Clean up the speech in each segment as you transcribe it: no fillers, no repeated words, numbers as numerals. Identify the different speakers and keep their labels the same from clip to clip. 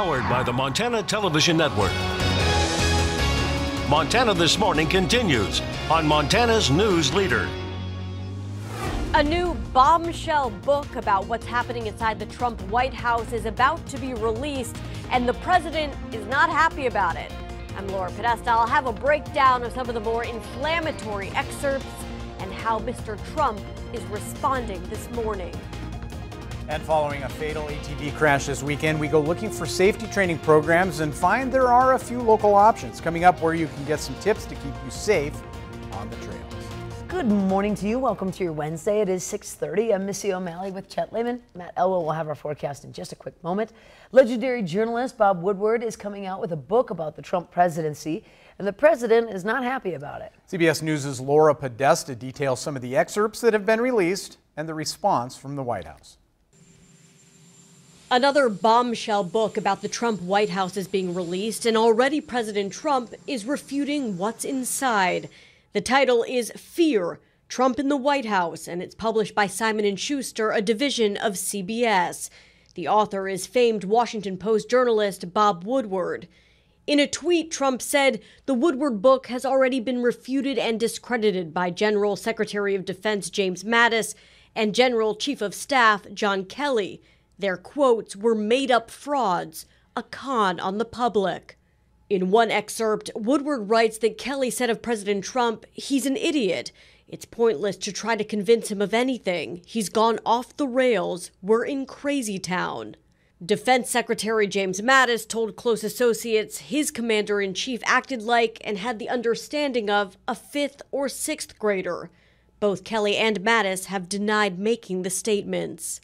Speaker 1: Powered by the Montana Television Network. Montana This Morning continues on Montana's News Leader.
Speaker 2: A new bombshell book about what's happening inside the Trump White House is about to be released, and the president is not happy about it. I'm Laura Podesta. I'll have a breakdown of some of the more inflammatory excerpts and how Mr. Trump is responding this morning.
Speaker 3: And following a fatal ATV crash this weekend, we go looking for safety training programs and find there are a few local options. Coming up, where you can get some tips to keep you safe on the trails.
Speaker 4: Good morning to you. Welcome to your Wednesday. It is 6:30. I'm Missy O'Malley with Chet Lehman. Matt Elwell will have our forecast in just a quick moment. Legendary journalist Bob Woodward is coming out with a book about the Trump presidency, and the president is not happy about it.
Speaker 3: CBS News' Laura Podesta details some of the excerpts that have been released and the response from the White House.
Speaker 2: Another bombshell book about the Trump White House is being released, and already President Trump is refuting what's inside. The title is Fear, Trump in the White House, and it's published by Simon & Schuster, a division of CBS. The author is famed Washington Post journalist Bob Woodward. In a tweet, Trump said the Woodward book has already been refuted and discredited by General Secretary of Defense James Mattis and General Chief of Staff John Kelly. Their quotes were made-up frauds, a con on the public. In one excerpt, Woodward writes that Kelly said of President Trump, "He's an idiot. It's pointless to try to convince him of anything. He's gone off the rails. We're in crazy town." Defense Secretary James Mattis told close associates his commander-in-chief acted like and had the understanding of a 5th or 6th grader. Both Kelly and Mattis have denied making the statements.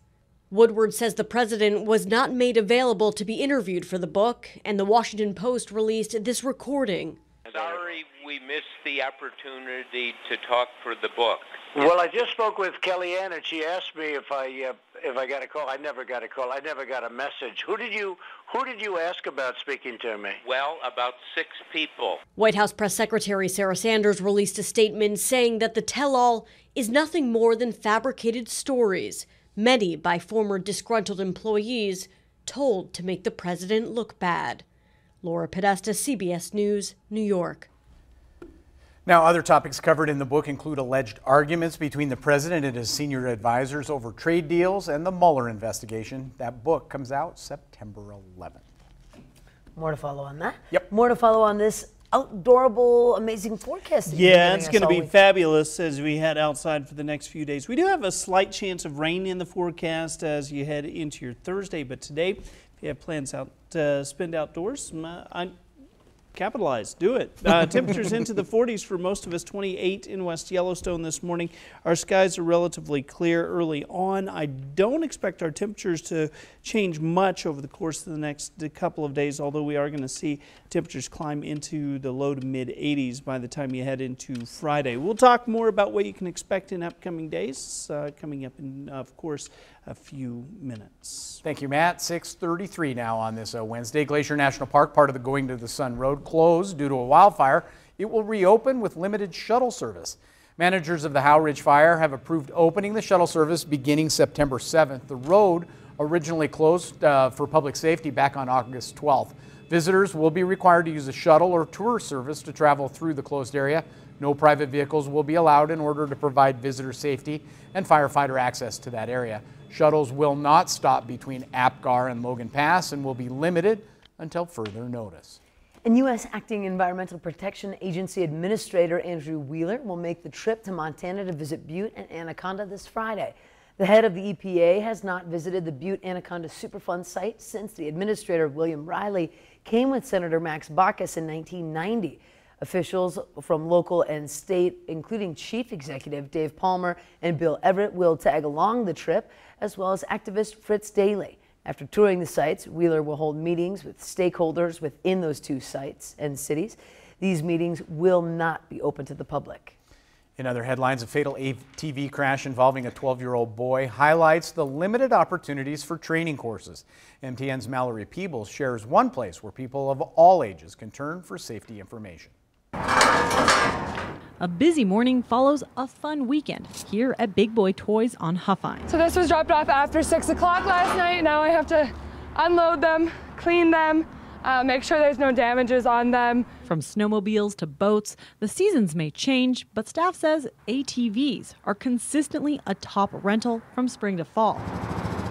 Speaker 2: Woodward says the president was not made available to be interviewed for the book, and the Washington Post released this recording.
Speaker 5: Sorry we missed the opportunity to talk for the book.
Speaker 6: Well, I just spoke with Kellyanne, and she asked me if I got a call. I never got a call. I never got a message. Who did you ask about speaking to me?
Speaker 5: Well, about 6 people.
Speaker 2: White House Press Secretary Sarah Sanders released a statement saying that the tell-all is nothing more than fabricated stories, many by former disgruntled employees told to make the president look bad. Laura Podesta, CBS News, New York.
Speaker 3: Now, other topics covered in the book include alleged arguments between the president and his senior advisors over trade deals and the Mueller investigation. That book comes out September 11th.
Speaker 4: More to follow on that.
Speaker 3: Yep.
Speaker 4: More to follow on this adorable, amazing forecast.
Speaker 7: Yeah, it's going to be fabulous as we head outside for the next few days. We do have a slight chance of rain in the forecast as you head into your Thursday, but today, if you have plans out to spend outdoors, capitalize, do it. Temperatures into the 40s for most of us, 28 in West Yellowstone this morning. Our skies are relatively clear early on. I don't expect our temperatures to change much over the course of the next couple of days, although we are going to see temperatures climb into the low to mid 80s by the time you head into Friday. We'll talk more about what you can expect in upcoming days, coming up in, of course, a few minutes.
Speaker 3: Thank you, Matt. 6:33 now on this Wednesday. Glacier National Park, part of the Going to the Sun Road, closed due to a wildfire. It will reopen with limited shuttle service. Managers of the Howe Ridge Fire have approved opening the shuttle service beginning September 7th. The road originally closed for public safety back on August 12th. Visitors will be required to use a shuttle or tour service to travel through the closed area. No private vehicles will be allowed in order to provide visitor safety and firefighter access to that area. Shuttles will not stop between Apgar and Logan Pass and will be limited until further notice.
Speaker 4: And U.S. Acting Environmental Protection Agency Administrator Andrew Wheeler will make the trip to Montana to visit Butte and Anaconda this Friday. The head of the EPA has not visited the Butte Anaconda Superfund site since the administrator, William Riley, came with Senator Max Baucus in 1990. Officials from local and state, including Chief Executive Dave Palmer and Bill Everett, will tag along the trip, as well as activist Fritz Daly. After touring the sites, Wheeler will hold meetings with stakeholders within those 2 sites and cities. These meetings will not be open to the public.
Speaker 3: In other headlines, a fatal ATV crash involving a 12-year-old boy highlights the limited opportunities for training courses. MTN's Mallory Peebles shares one place where people of all ages can turn for safety information.
Speaker 8: A busy morning follows a fun weekend here at Big Boy Toys on Huffine.
Speaker 9: So this was dropped off after 6 o'clock last night. Now I have to unload them, clean them, make sure there's no damages on them.
Speaker 8: From snowmobiles to boats, the seasons may change, but staff says ATVs are consistently a top rental from spring to fall.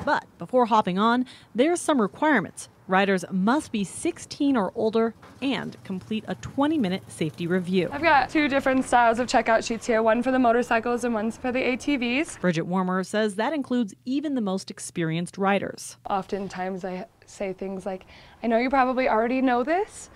Speaker 8: But before hopping on, there's some requirements. Riders must be 16 or older and complete a 20-minute safety review.
Speaker 9: I've got 2 different styles of checkout sheets here, one for the motorcycles and one for the ATVs.
Speaker 8: Bridget Warmer says that includes even the most experienced riders.
Speaker 9: Oftentimes I say things like, I know you probably already know this,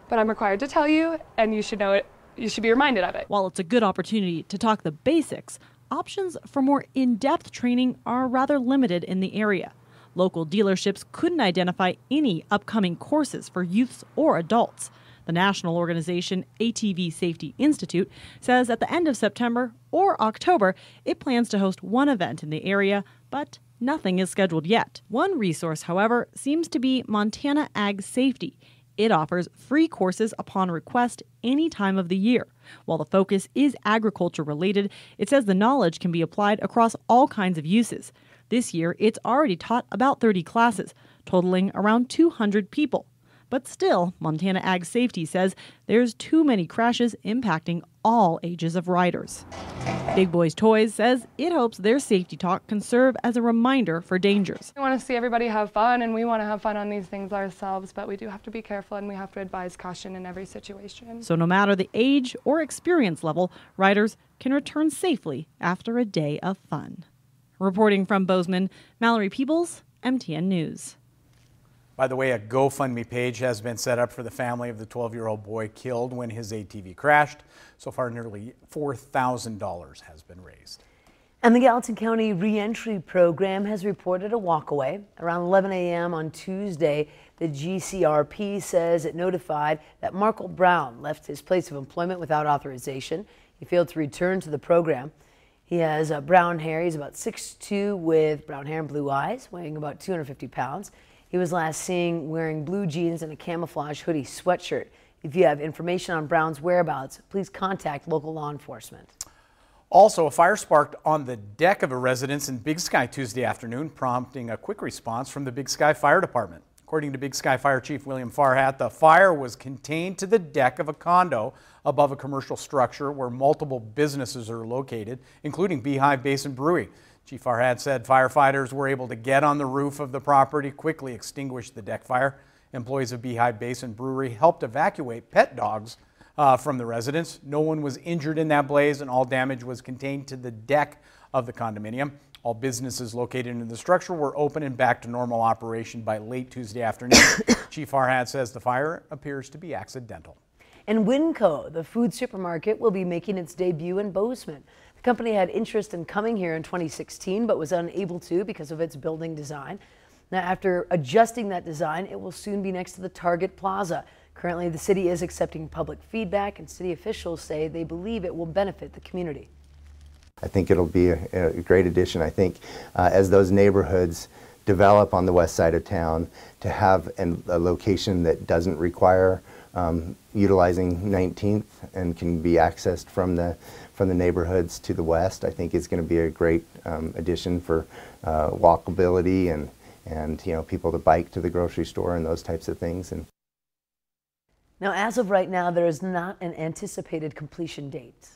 Speaker 9: but I'm required to tell you, and you should know it. You should be reminded of it.
Speaker 8: While it's a good opportunity to talk the basics, options for more in-depth training are rather limited in the area. Local dealerships couldn't identify any upcoming courses for youths or adults. The national organization ATV Safety Institute says at the end of September or October, it plans to host one event in the area, but nothing is scheduled yet. One resource, however, seems to be Montana Ag Safety. It offers free courses upon request any time of the year. While the focus is agriculture related, it says the knowledge can be applied across all kinds of uses. This year, it's already taught about 30 classes, totaling around 200 people. But still, Montana Ag Safety says there's too many crashes impacting all ages of riders. Big Boys Toys says it hopes their safety talk can serve as a reminder for dangers.
Speaker 9: We want to see everybody have fun, and we want to have fun on these things ourselves, but we do have to be careful and we have to advise caution in every situation.
Speaker 8: So no matter the age or experience level, riders can return safely after a day of fun. Reporting from Bozeman, Mallory Peebles, MTN News.
Speaker 3: By the way, a GoFundMe page has been set up for the family of the 12-year-old boy killed when his ATV crashed. So far, nearly $4,000 has been raised.
Speaker 4: And the Gallatin County Reentry Program has reported a walkaway. Around 11 a.m. on Tuesday, the GCRP says it notified that Markel Brown left his place of employment without authorization. He failed to return to the program. He has brown hair. He's about 6'2" with brown hair and blue eyes, weighing about 250 pounds. He was last seen wearing blue jeans and a camouflage hoodie sweatshirt. If you have information on Brown's whereabouts, please contact local law enforcement.
Speaker 3: Also, a fire sparked on the deck of a residence in Big Sky Tuesday afternoon, prompting a quick response from the Big Sky Fire Department. According to Big Sky Fire Chief William Farhat, the fire was contained to the deck of a condo above a commercial structure where multiple businesses are located, including Beehive Basin Brewery. Chief Farhat said firefighters were able to get on the roof of the property, quickly extinguish the deck fire. Employees of Beehive Basin Brewery helped evacuate pet dogs from the residence. No one was injured in that blaze, and all damage was contained to the deck of the condominium. All businesses located in the structure were open and back to normal operation by late Tuesday afternoon. Chief Farhat says the fire appears to be accidental.
Speaker 4: And Winco, the food supermarket, will be making its debut in Bozeman. The company had interest in coming here in 2016, but was unable to because of its building design. Now, after adjusting that design, it will soon be next to the Target Plaza. Currently, the city is accepting public feedback, and city officials say they believe it will benefit the community.
Speaker 10: I think it'll be a great addition. I think as those neighborhoods develop on the west side of town, to have a location that doesn't require utilizing 19th and can be accessed from the neighborhoods to the west, I think is going to be a great addition for walkability and people to bike to the grocery store and those types of things. And
Speaker 4: now, as of right now, there is not an anticipated completion date.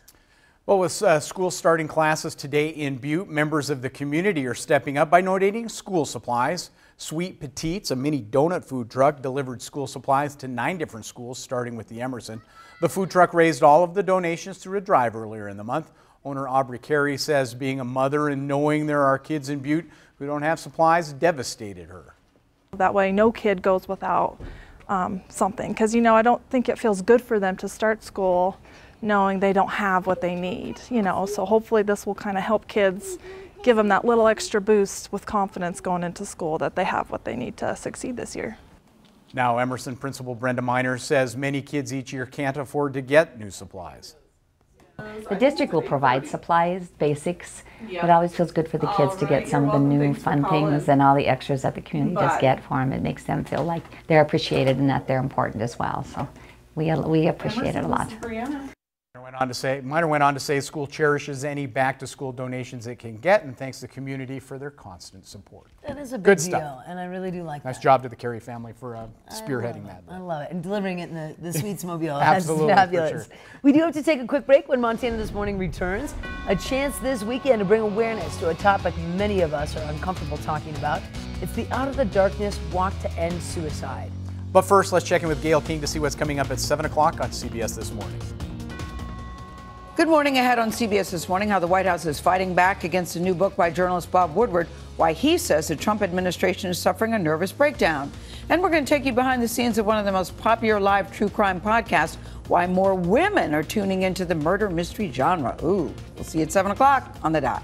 Speaker 3: Well, with schools starting classes today in Butte, members of the community are stepping up by donating school supplies. Sweet Petites, a mini donut food truck, delivered school supplies to 9 different schools, starting with the Emerson. The food truck raised all of the donations through a drive earlier in the month. Owner Aubrey Carey says being a mother and knowing there are kids in Butte who don't have supplies devastated her.
Speaker 11: That way no kid goes without something, because I don't think it feels good for them to start school knowing they don't have what they need, so hopefully this will kind of help kids, give them that little extra boost with confidence going into school that they have what they need to succeed this year.
Speaker 3: Now, Emerson Principal Brenda Miner says many kids each year can't afford to get new supplies.
Speaker 12: The district will provide supplies, basics. It always feels good for the kids to get some of the new fun things and all the extras that the community does get for them. It makes them feel like they're appreciated and that they're important as well. So we appreciate it a lot.
Speaker 3: Minor went on to say school cherishes any back-to-school donations it can get and thanks the community for their constant support.
Speaker 4: That is a big
Speaker 3: Good
Speaker 4: deal,
Speaker 3: stuff.
Speaker 4: and I really do like that.
Speaker 3: Nice job to the Carey family for spearheading that.
Speaker 4: I love it. And delivering it in the Sweetsmobile.
Speaker 3: Absolutely,
Speaker 4: That's fabulous.
Speaker 3: for sure.
Speaker 4: We do have to take a quick break. When Montana This Morning returns, a chance this weekend to bring awareness to a topic many of us are uncomfortable talking about. It's the Out of the Darkness Walk to End Suicide.
Speaker 3: But first, let's check in with Gail King to see what's coming up at 7 o'clock on CBS This Morning.
Speaker 13: Good morning. Ahead on CBS This Morning, how the White House is fighting back against a new book by journalist Bob Woodward, why he says the Trump administration is suffering a nervous breakdown. And we're going to take you behind the scenes of one of the most popular live true crime podcasts, why more women are tuning into the murder mystery genre. Ooh, we'll see you at 7 o'clock on the dot.